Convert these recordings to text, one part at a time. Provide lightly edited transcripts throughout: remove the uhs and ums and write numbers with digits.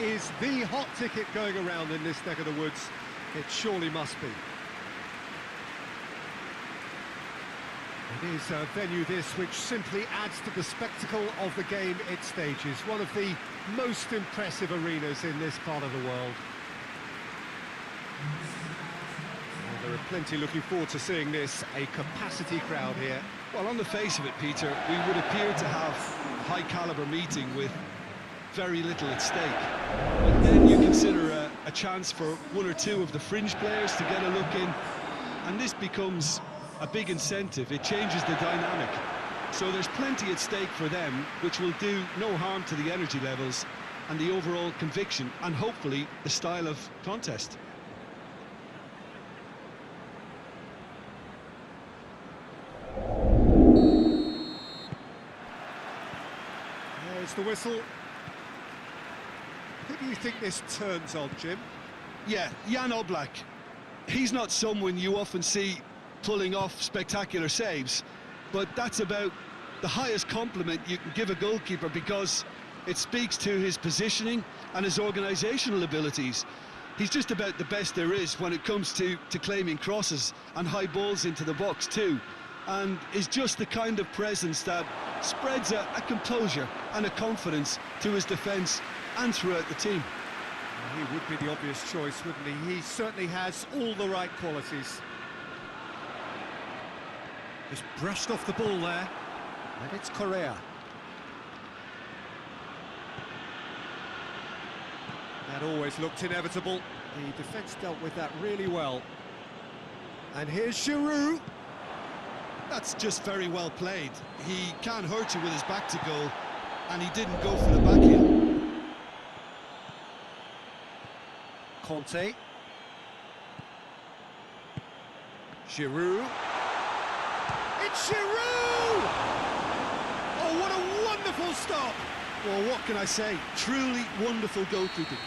is the hot ticket going around in this neck of the woods. It surely must be. It is a venue this which simply adds to the spectacle of the game it stages. One of the most impressive arenas in this part of the world. Well, there are plenty looking forward to seeing this, a capacity crowd here. Well, on the face of it, Peter, we would appear to have a high-caliber meeting with very little at stake. But then you consider a chance for one or two of the fringe players to get a look in, and this becomes a big incentive. It changes the dynamic. So there's plenty at stake for them, which will do no harm to the energy levels and the overall conviction, and hopefully the style of contest. There's the whistle. Who do you think this turns on, Jim? Yeah, Jan Oblak. He's not someone you often see pulling off spectacular saves, but that's about the highest compliment you can give a goalkeeper, because it speaks to his positioning and his organisational abilities. He's just about the best there is when it comes to claiming crosses and high balls into the box too, and is just the kind of presence that spreads a composure and a confidence to his defence and throughout the team. Well, he would be the obvious choice, wouldn't he? He certainly has all the right qualities. Just brushed off the ball there, and it's Correa. That always looked inevitable. The defence dealt with that really well. And here's Giroud. That's just very well played. He can't hurt you with his back to goal, and he didn't go for the back heel. Conte. Giroud. It's Giroud! Oh, what a wonderful stop! Well, what can I say? Truly wonderful goalkeeping.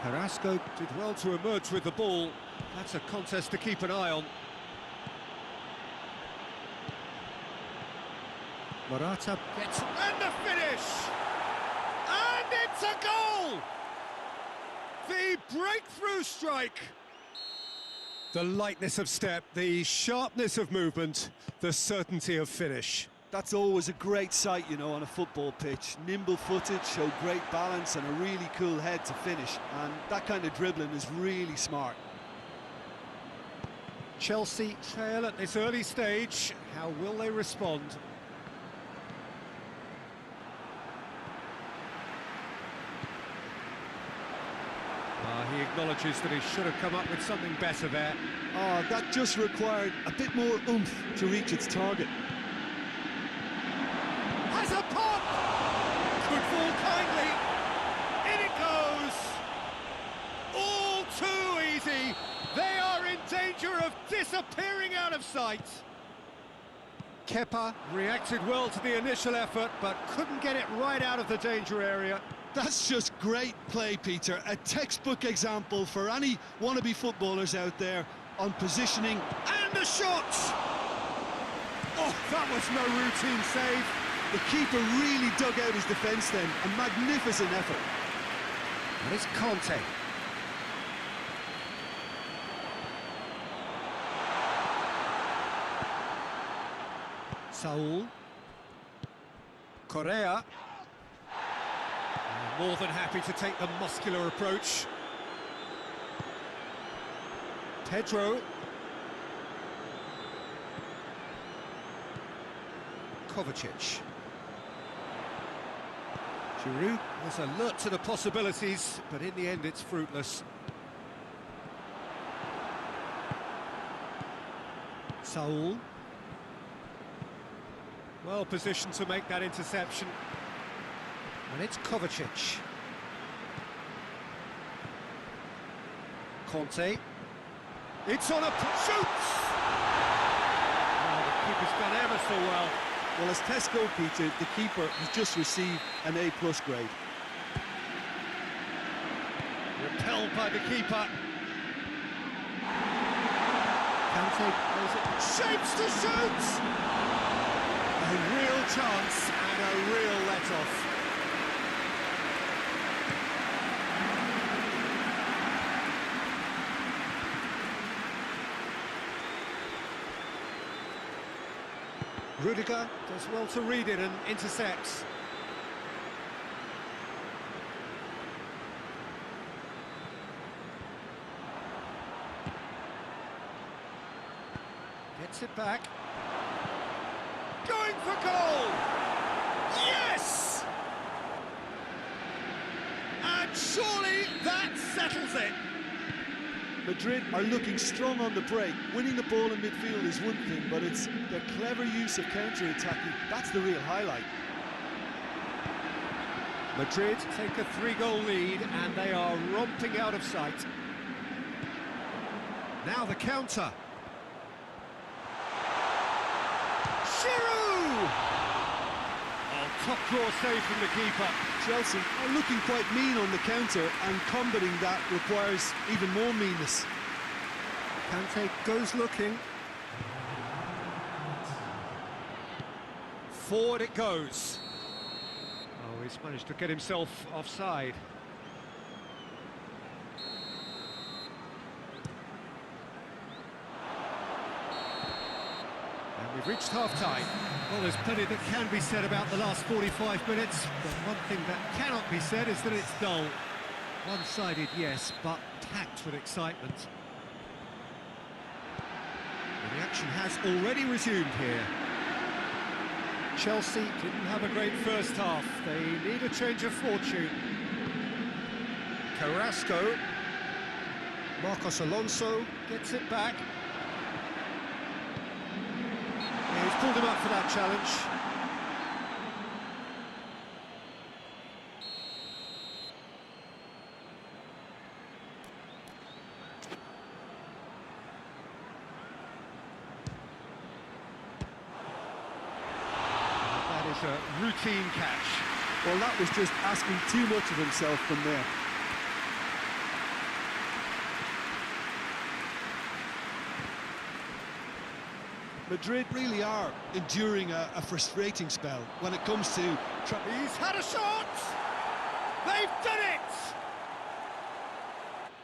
Carrasco did well to emerge with the ball. That's a contest to keep an eye on. Morata gets... and the finish! And it's a goal! The breakthrough strike! The lightness of step, the sharpness of movement, the certainty of finish. That's always a great sight, you know, on a football pitch. Nimble-footed, show great balance and a really cool head to finish. And that kind of dribbling is really smart. Chelsea trail at this early stage. How will they respond? He acknowledges that he should have come up with something better there. Oh, that just required a bit more oomph to reach its target. Has a pop! Could fall kindly. In it goes! All too easy. They are in danger of disappearing out of sight. Kepa reacted well to the initial effort, but couldn't get it right out of the danger area. That's just great play, Peter. A textbook example for any wannabe footballers out there on positioning. And the shot! Oh, that was no routine save. The keeper really dug out his defence then. A magnificent effort. And it's Conte. Saul. Correa. More than happy to take the muscular approach. Pedro. Kovacic. Giroud was alert to the possibilities, but in the end it's fruitless. Saul. Well positioned to make that interception. And it's Kovacic. Conte. It's on a... shoots! Oh, the keeper's done ever so well. Well, as test goalkeeper, the keeper has just received an A+ grade. Repelled by the keeper. Kante plays it. Shapes to shoot! A real chance and a real let-off. Rudiger does well to read it and intercepts. Gets it back. Going for goal! Yes! And surely that settles it. Madrid are looking strong on the break. Winning the ball in midfield is one thing, but it's their clever use of counter-attacking. That's the real highlight. Madrid take a 3-goal lead and they are romping out of sight. Now the counter. Giroud! Oh, top draw save from the keeper. Chelsea are looking quite mean on the counter, and combating that requires even more meanness. Kante goes looking. Forward it goes. Oh, he's managed to get himself offside. And we've reached half-time. Well, there's plenty that can be said about the last 45 minutes, but one thing that cannot be said is that it's dull. One-sided, yes, but packed with excitement. And the action has already resumed here. Chelsea didn't have a great first half. They need a change of fortune. Carrasco. Marcos Alonso gets it back. Yeah, he's pulled him up for that challenge. A routine catch. Well, that was just asking too much of himself from there. Madrid really are enduring a frustrating spell when it comes to... He's had a shot! They've done it!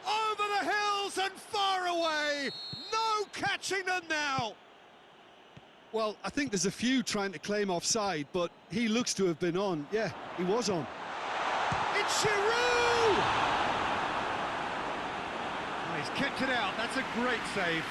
Over the hills and far away! No catching them now! Well, I think there's a few trying to claim offside, but he looks to have been on. Yeah, he was on. It's Giroud! Oh, he's kept it out. That's a great save.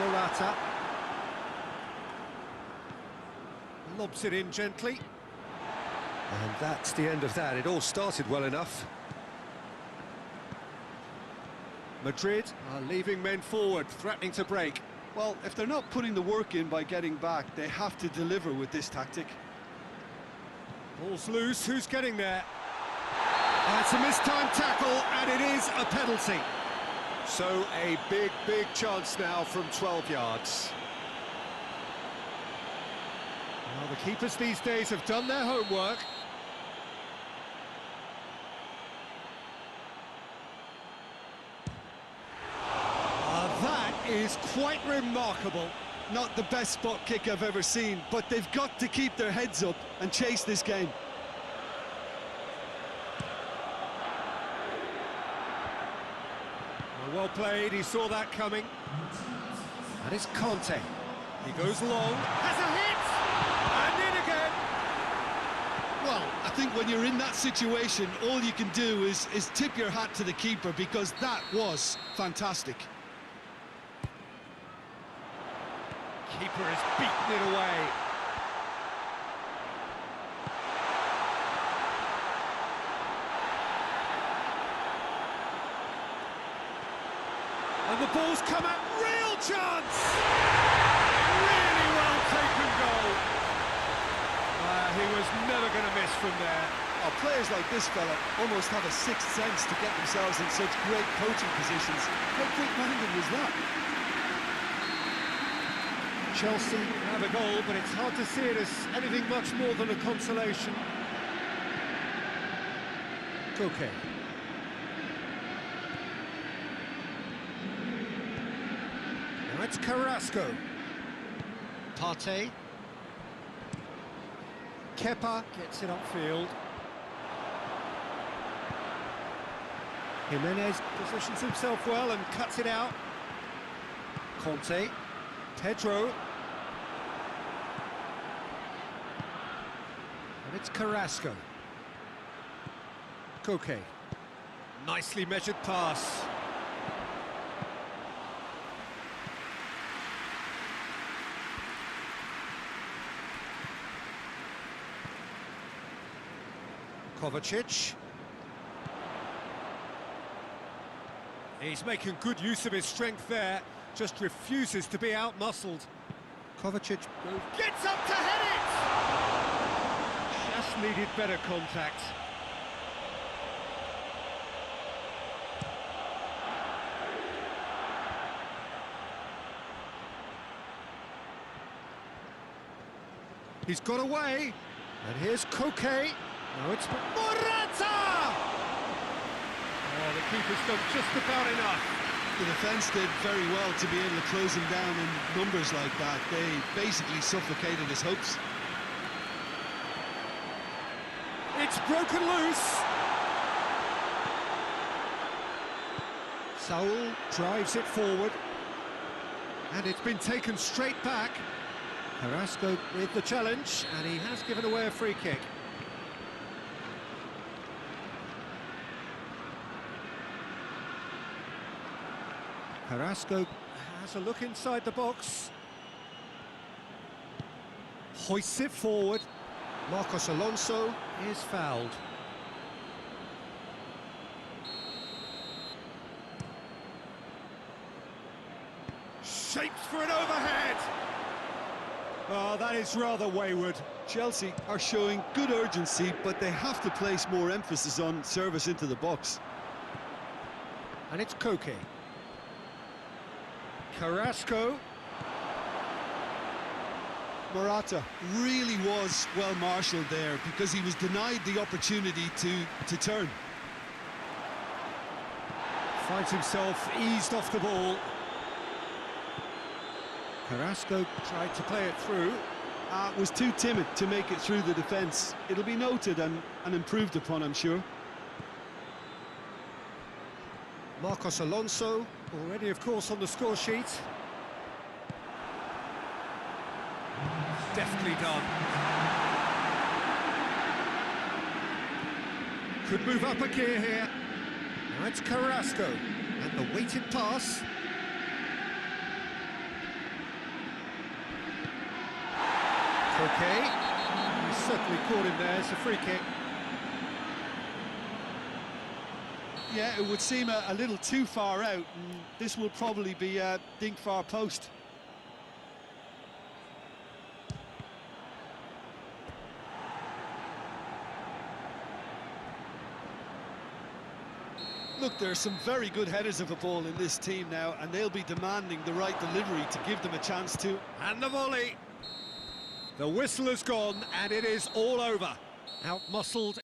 Morata lobs it in gently, and that's the end of that. It all started well enough. Madrid are leaving men forward, threatening to break. Well, if they're not putting the work in by getting back, they have to deliver with this tactic. Ball's loose, who's getting there? It's a mistimed tackle, and it is a penalty. So a big chance now from 12 yards. Well, the keepers these days have done their homework. That is quite remarkable. Not the best spot kick I've ever seen, but they've got to keep their heads up and chase this game. Well played, he saw that coming. And it's Conte. He goes long, has a hit, and in again. Well, I think when you're in that situation, all you can do is tip your hat to the keeper, because that was fantastic. Keeper has beaten it away. And the ball's come out, real chance! Really well taken goal. He was never going to miss from there. Oh, players like this fella almost have a sixth sense to get themselves in such great coaching positions. How quick-minded was that? Chelsea have a goal, but it's hard to see it as anything much more than a consolation. Koke. Now it's Carrasco. Partey. Kepa gets it upfield. Jimenez positions himself well and cuts it out. Conte. Pedro. And it's Carrasco. Koke. Nicely measured pass. Kovacic. He's making good use of his strength there, just refuses to be out-muscled. Kovacic gets up to head it! Just needed better contact. He's got away, and here's Koke. No, it's Morata! Oh, the keeper's done just about enough. The defence did very well to be able to close him down in numbers like that. They basically suffocated his hopes. It's broken loose. Saul drives it forward. And it's been taken straight back. Carrasco with the challenge, and he has given away a free kick. Carrasco has a look inside the box. Hoists it forward. Marcos Alonso is fouled. Shapes for an overhead. Oh, that is rather wayward. Chelsea are showing good urgency, but they have to place more emphasis on service into the box. And it's Koke. Carrasco. Morata really was well marshalled there because he was denied the opportunity to turn. Finds himself eased off the ball. Carrasco tried to play it through. Was too timid to make it through the defence. It'll be noted and improved upon, I'm sure. Marcos Alonso, already, of course, on the score sheet. Deftly done. Could move up a gear here. Now it's Carrasco, and the weighted pass. Okay, he certainly caught him there. It's a free kick. Yeah, it would seem a little too far out, and this will probably be a dink far post. Look, there are some very good headers of the ball in this team now, and they'll be demanding the right delivery to give them a chance to. And the volley. The whistle has gone, and it is all over. Out-muscled.